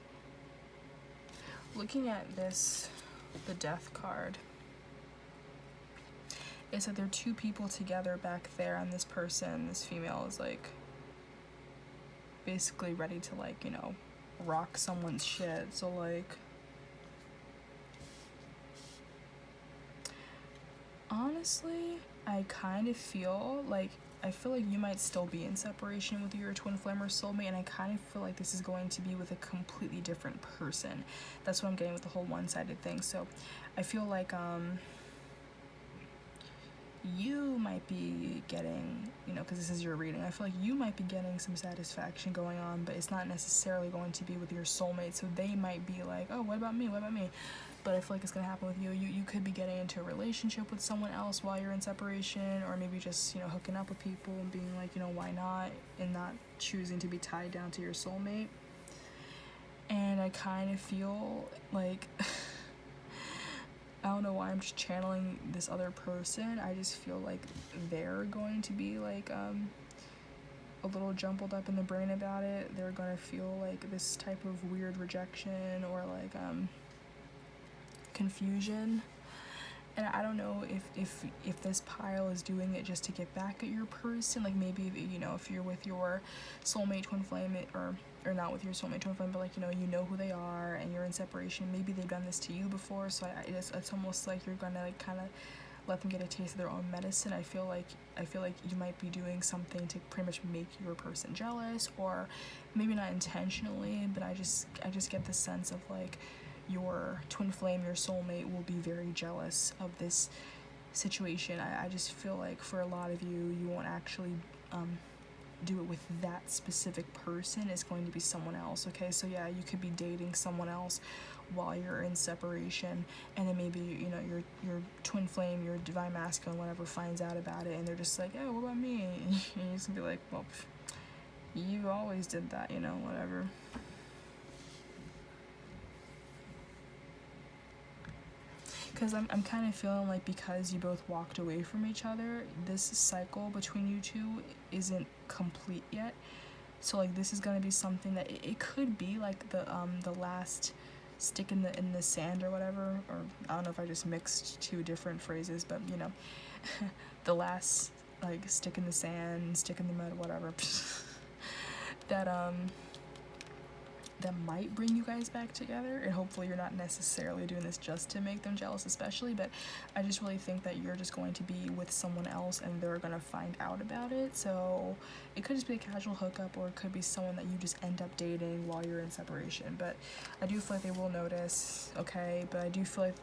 Looking at this, the Death card, it's like there are 2 people together back there, and this person, this female, is like basically ready to, like, you know, rock someone's shit. So like, honestly, I kind of feel like you might still be in separation with your twin flame or soulmate, and I kind of feel like this is going to be with a completely different person. That's what I'm getting with the whole one-sided thing. So I feel like you might be getting, you know, because this is your reading, I feel like you might be getting some satisfaction going on, but it's not necessarily going to be with your soulmate. So they might be like, oh, what about me? What about me? But I feel like it's going to happen with you. You could be getting into a relationship with someone else while you're in separation, or maybe just, you know, hooking up with people and being like, you know, why not, and not choosing to be tied down to your soulmate. And I kind of feel like, I don't know why I'm just channeling this other person. I just feel like they're going to be like a little jumbled up in the brain about it. They're going to feel like this type of weird rejection, or like confusion. And I don't know if this pile is doing it just to get back at your person. Like maybe, you know, if you're with your soulmate twin flame, or not with your soulmate twin flame, but like, you know who they are and you're in separation, maybe they've done this to you before. So it's almost like you're gonna like kind of let them get a taste of their own medicine. I feel like you might be doing something to pretty much make your person jealous, or maybe not intentionally, but I just get the sense of like your twin flame, your soulmate, will be very jealous of this situation. I just feel like for a lot of you, you won't actually do it with that specific person. It's going to be someone else, okay? So yeah, you could be dating someone else while you're in separation, and then maybe, you know, your twin flame, your divine masculine, whatever, finds out about it, and they're just like, oh, what about me? And you just be like, well, you always did that, you know, whatever. Because I'm kind of feeling like, because you both walked away from each other, this cycle between you two isn't complete yet. So like, this is gonna be something that it could be like the last stick in the sand or whatever, or I don't know if I just mixed two different phrases, but you know, the last like stick in the sand, stick in the mud, whatever. that might bring you guys back together, and hopefully you're not necessarily doing this just to make them jealous especially, but I just really think that you're just going to be with someone else and they're gonna find out about it. So it could just be a casual hookup, or it could be someone that you just end up dating while you're in separation, but I do feel like they will notice, okay? But I feel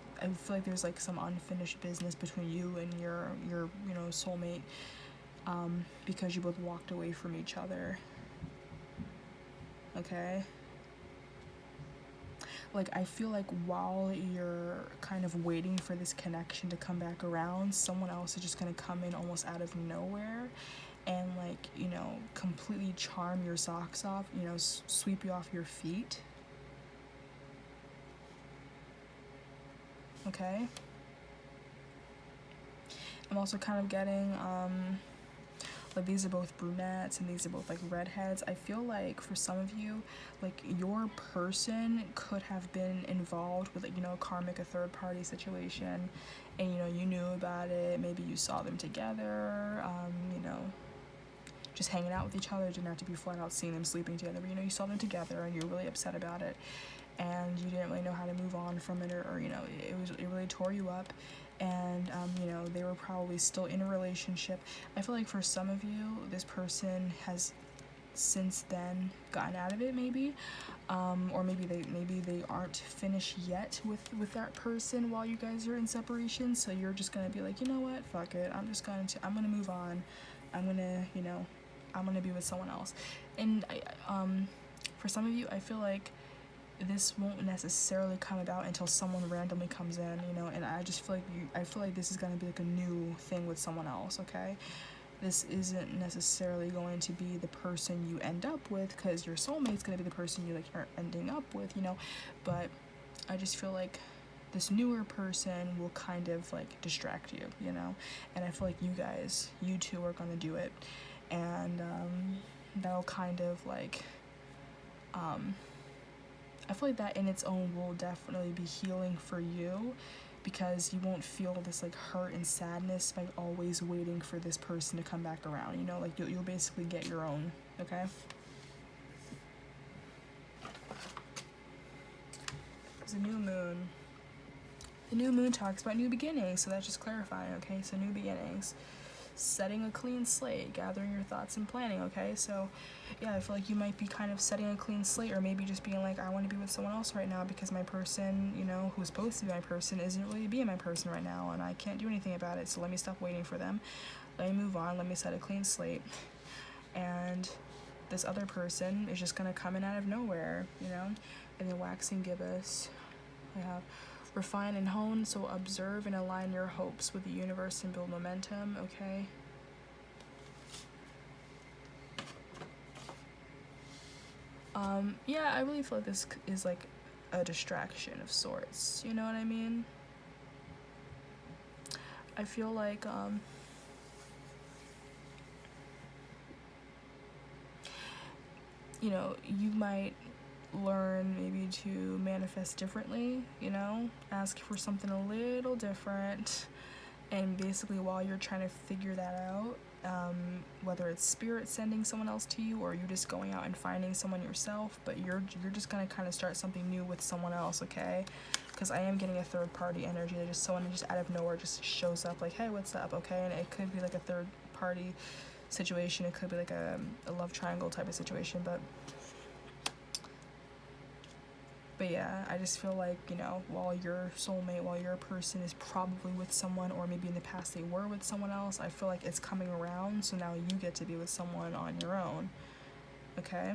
like there's like some unfinished business between you and your you know, soulmate, because you both walked away from each other, okay? Like, I feel like while you're kind of waiting for this connection to come back around, someone else is just gonna come in almost out of nowhere and, like, you know, completely charm your socks off, you know, sweep you off your feet. Okay? I'm also kind of getting, like, these are both brunettes and these are both like redheads. I feel like for some of you, like, your person could have been involved with, like, you know, a karmic, a third party situation, and, you know, you knew about it. Maybe you saw them together, you know, just hanging out with each other. It didn't have to be flat out seeing them sleeping together, but, you know, you saw them together and you were really upset about it, and you didn't really know how to move on from it, or you know, it really tore you up. And you know, they were probably still in a relationship. I feel like for some of you, this person has since then gotten out of it, maybe, or maybe they aren't finished yet with that person while you guys are in separation. So you're just gonna be like, you know what, fuck it, I'm gonna move on. I'm gonna be with someone else. And for some of you, I feel like this won't necessarily come about until someone randomly comes in, you know, and I just feel like this is gonna be like a new thing with someone else, okay? This isn't necessarily going to be the person you end up with, because your soulmate's gonna be the person you, like, are ending up with, you know, but I just feel like this newer person will kind of, like, distract you, you know, and I feel like you two are gonna do it, and that'll kind of, like, I feel like that in its own will definitely be healing for you, because you won't feel this, like, hurt and sadness by always waiting for this person to come back around, you know, like, you'll basically get your own, okay? There's a new moon. The new moon talks about new beginnings, so that's just clarifying, okay? So new beginnings. Setting a clean slate, gathering your thoughts and planning, okay? So yeah, I feel like you might be kind of setting a clean slate, or maybe just being like, I want to be with someone else right now because my person, you know, who's supposed to be my person isn't really being my person right now, and I can't do anything about it, so let me stop waiting for them. Let me move on, let me set a clean slate. And this other person is just gonna come in out of nowhere, you know? And then waxing gibbous, I have refine and hone, so observe and align your hopes with the universe and build momentum, okay? Yeah, I really feel like this is like a distraction of sorts, you know what I mean? I feel like, you know, you might learn maybe to manifest differently, you know, ask for something a little different, and basically while you're trying to figure that out, whether it's spirit sending someone else to you or you just going out and finding someone yourself, but you're just gonna kind of start something new with someone else, okay? Because I am getting a third party energy that just someone just out of nowhere just shows up like, hey, what's up, okay? And it could be like a third party situation, it could be like a love triangle type of situation, but yeah, I just feel like, you know, while your soulmate, while your person is probably with someone, or maybe in the past they were with someone else, I feel like it's coming around, so now you get to be with someone on your own, okay?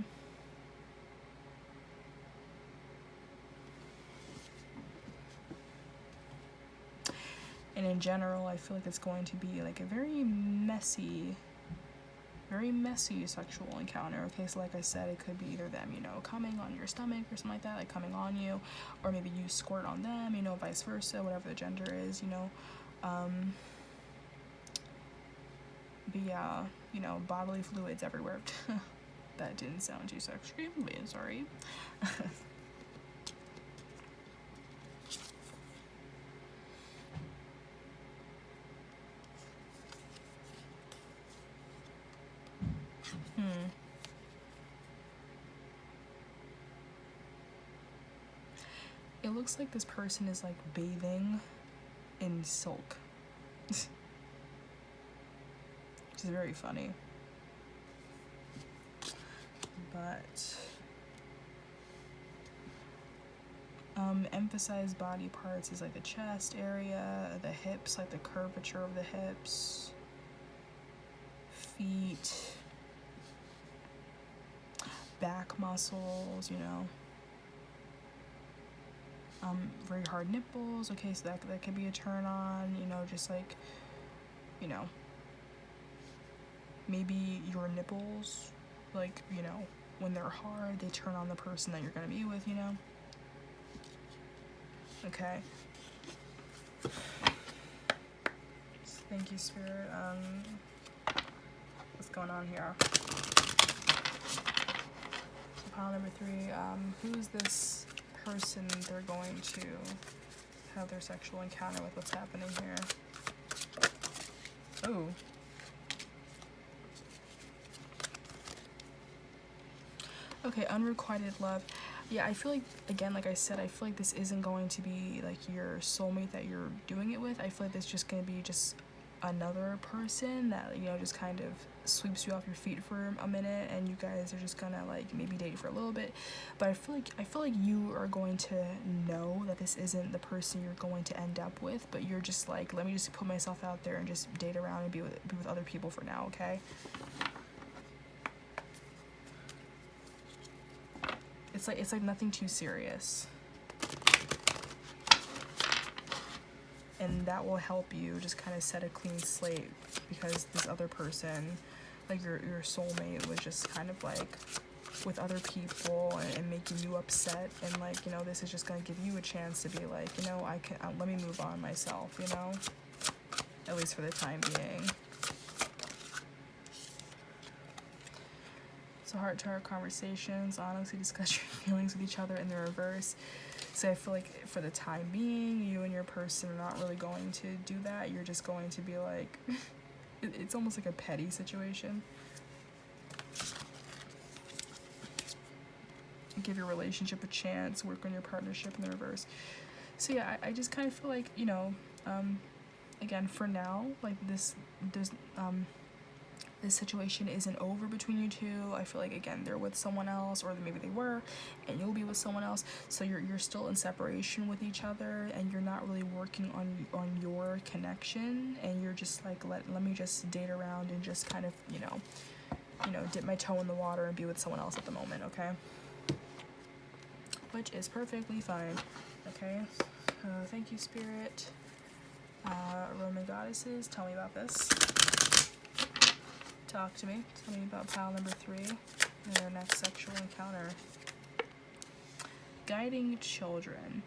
And in general, I feel like it's going to be like a very messy sexual encounter. Okay, so like I said, it could be either them, you know, coming on your stomach or something like that, like coming on you, or maybe you squirt on them, you know, vice versa, whatever the gender is, you know. But yeah, you know, bodily fluids everywhere. That didn't sound too sexual, but sorry. It looks like this person is like bathing in silk. Which is very funny. But emphasized body parts is like the chest area, the hips, like the curvature of the hips, feet, back muscles, you know. Very hard nipples. Okay, so that could be a turn on, you know, just like, you know, maybe your nipples, like, you know, when they're hard, they turn on the person that you're gonna be with, you know. Okay. Thank you, Spirit. What's going on here? So pile number 3, who's this person they're going to have their sexual encounter with? What's happening here? Oh. Okay, unrequited love. Yeah, I feel like, again, like I said, I feel like this isn't going to be like your soulmate that you're doing it with. I feel like this is just going to be just another person that, you know, just kind of sweeps you off your feet for a minute, and you guys are just gonna like maybe date for a little bit. But I feel like you are going to know that this isn't the person you're going to end up with, but you're just like, let me just put myself out there and just date around and be with other people for now, okay? It's like nothing too serious. And that will help you just kind of set a clean slate, because this other person, like your soulmate, was just kind of like with other people and making you upset, and like, you know, this is just going to give you a chance to be like, you know, let me move on myself, you know, at least for the time being. So heart-to-heart conversations, honestly discuss your feelings with each other in the reverse. So I feel like for the time being, you and your person are not really going to do that. You're just going to be like, it's almost like a petty situation. Give your relationship a chance, work on your partnership in the reverse. So yeah, I just kind of feel like, you know, again, for now, like this situation isn't over between you two. I feel like, again, they're with someone else, or maybe they were, and you'll be with someone else. So you're still in separation with each other, and you're not really working on your connection, and you're just like, let me just date around and just kind of, you know, dip my toe in the water and be with someone else at the moment, okay? Which is perfectly fine, okay? Thank you, Spirit. Roman goddesses, tell me about this. Talk to me. Tell me about pile number 3 and their next sexual encounter. Guiding children.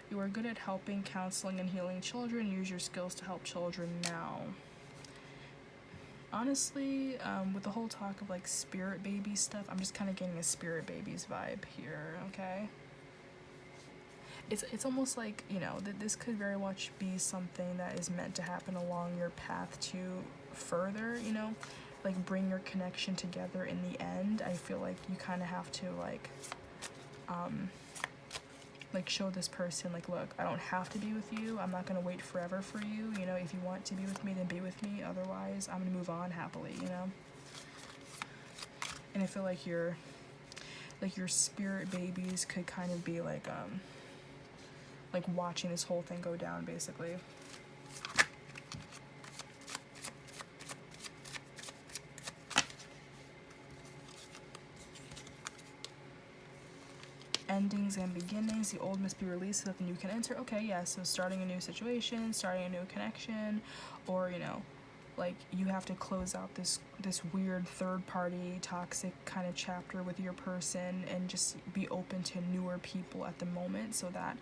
You are good at helping, counseling, and healing children. Use your skills to help children now. Honestly, with the whole talk of like spirit baby stuff, I'm just kind of getting a spirit babies vibe here, okay? It's almost like, you know, that this could very much be something that is meant to happen along your path to further, you know? Like bring your connection together in the end. I feel like you kind of have to like show this person, like, look, I don't have to be with you. I'm not gonna wait forever for you. You know, if you want to be with me, then be with me. Otherwise, I'm gonna move on happily, you know? And I feel like your spirit babies could kind of be like watching this whole thing go down, basically. endings and beginnings. The old must be released so that the new can enter. Okay, yeah, so starting a new situation, starting a new connection, or, you know, like you have to close out this weird third party toxic kind of chapter with your person and just be open to newer people at the moment, so that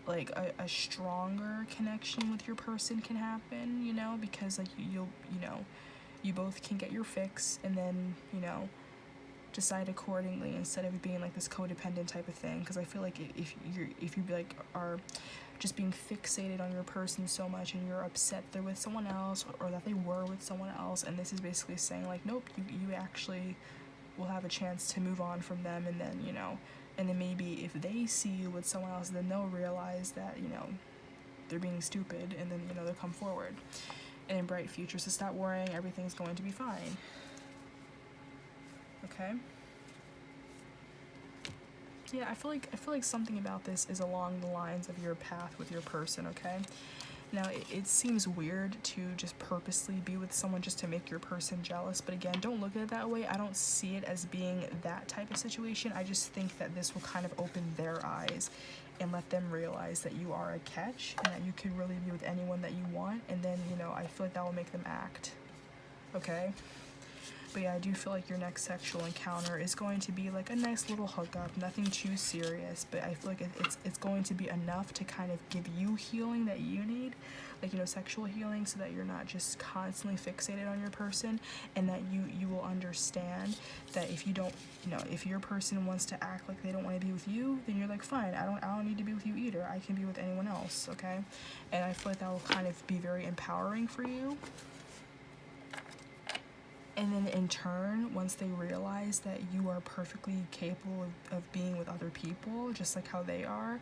like a stronger connection with your person can happen, you know, because like you know, you both can get your fix and then, you know, decide accordingly instead of it being like this codependent type of thing. Because I feel like if you like are just being fixated on your person so much and you're upset they're with someone else or that they were with someone else, and this is basically saying like, nope, you actually will have a chance to move on from them, and then, you know, and then maybe if they see you with someone else, then they'll realize that, you know, they're being stupid, and then, you know, they'll come forward in a bright future. So stop worrying, everything's going to be fine. Okay? Yeah, I feel like something about this is along the lines of your path with your person, okay? Now, it seems weird to just purposely be with someone just to make your person jealous, but again, don't look at it that way. I don't see it as being that type of situation. I just think that this will kind of open their eyes and let them realize that you are a catch and that you can really be with anyone that you want, and then, you know, I feel like that will make them act, okay? But yeah, I do feel like your next sexual encounter is going to be like a nice little hookup, nothing too serious, but I feel like it's going to be enough to kind of give you healing that you need, like, you know, sexual healing, so that you're not just constantly fixated on your person, and that you will understand that if you don't, you know, if your person wants to act like they don't want to be with you, then you're like, fine, I don't need to be with you either. I can be with anyone else, okay? And I feel like that will kind of be very empowering for you. And then in turn, once they realize that you are perfectly capable of being with other people, just like how they are,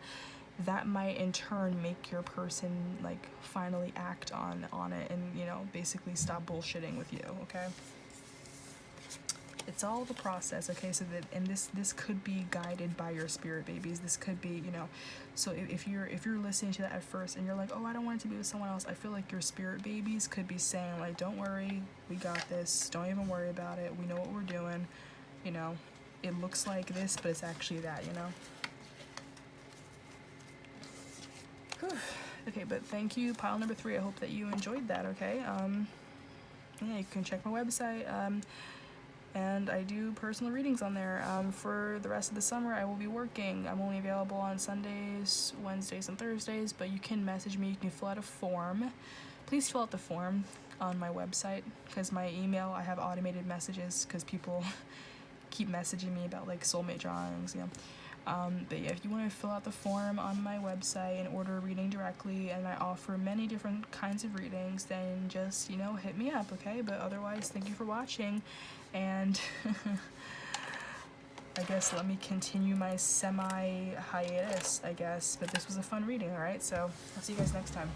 that might in turn make your person like finally act on it and, you know, basically stop bullshitting with you, okay? It's all the process, okay? So that, and this could be guided by your spirit babies. This could be, you know, so if you're listening to that at first and you're like, oh, I don't want it to be with someone else, I feel like your spirit babies could be saying like, don't worry, we got this, don't even worry about it, we know what we're doing, you know, it looks like this, but it's actually that, you know. Whew. Okay, but thank you, pile number 3. I hope that you enjoyed that, okay? Yeah, you can check my website, and I do personal readings on there. For the rest of the summer, I will be working. I'm only available on Sundays, Wednesdays, and Thursdays, but you can message me. You can fill out a form. Please fill out the form on my website, because my email, I have automated messages because people keep messaging me about like soulmate drawings, you know. But yeah, if you want to fill out the form on my website and order a reading directly, and I offer many different kinds of readings, then just, you know, hit me up, okay? But otherwise, thank you for watching, and I guess let me continue my semi-hiatus, I guess. But this was a fun reading, alright? So I'll see you guys next time.